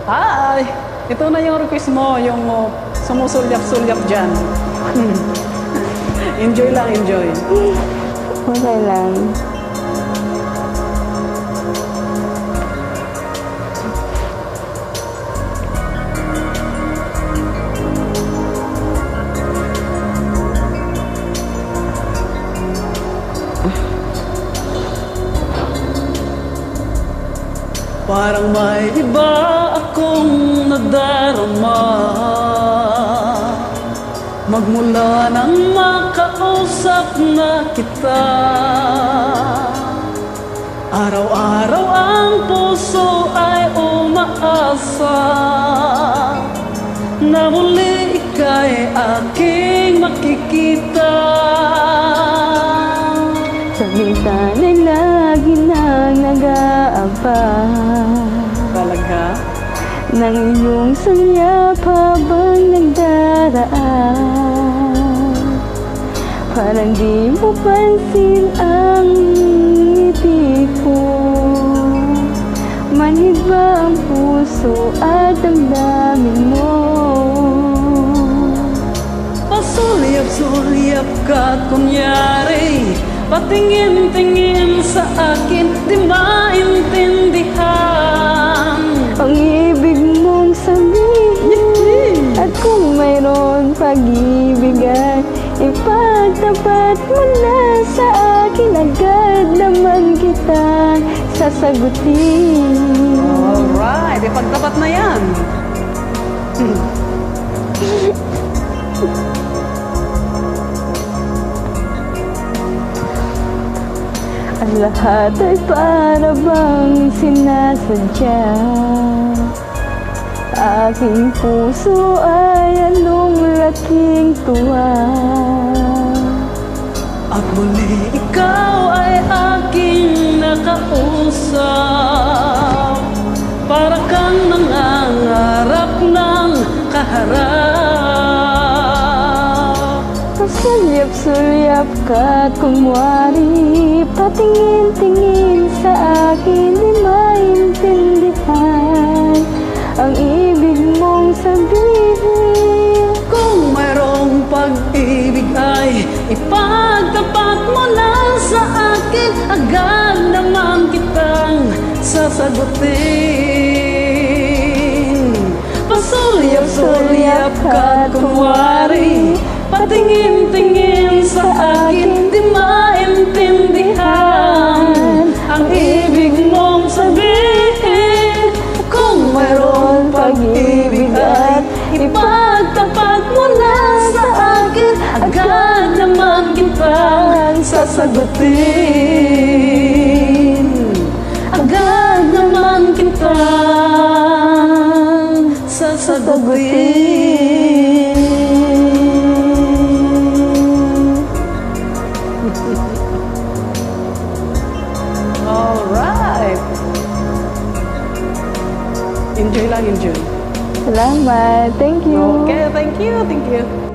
Hi! Ito na yung request mo, yung sumusulyap-sulyap dyan. Enjoy lang, enjoy. Okay lang. Parang may iba akong nadarama magmula nang makausap na kita. Araw-araw ang puso ay umaasa na muli ika'y aking makikita. Sana'y lagi nang nag-aabang Talaga? ng iyong sulyap habang nagdaraan. Parang di mo pansin ang ngiti ko. Manhid ba ang puso at damdamin mo? Pasulyap-sulyap ka kunyari, patingin-tingin sa akin, di maintindihan Ang ibig mong sabihin. At kung mayroon pag-ibig ay ipagtapat mo na sa akin. Agad naman kita sasagutin. Alright, ipagtapat na yan. Ang lahat ay para bang sinasadya. Aking puso ay anong laking tuwa. At muli ikaw ay aking nakausap, para kang nangangarap ng kaharap. Pasulyap-sulyap ka at kunwari, patingin-tingin sa akin, di maintindihan ang ibig mong sabihin. Kung mayroong pag-ibig ay ipagtapat mo lang sa akin, agad naman kitang sasagutin. Pasulyap-sulyap ka at kunwari, patingin-tingin sa akin, di maintindihan ang ibig mong sabihin. Kung mayroong pag-ibig at ipagtapat mo na sa akin, agad naman kitang sasagutin. Agad naman kitang sasagutin. Alright. Enjoy lang, enjoy. Salamat. Thank you. Okay, thank you, thank you.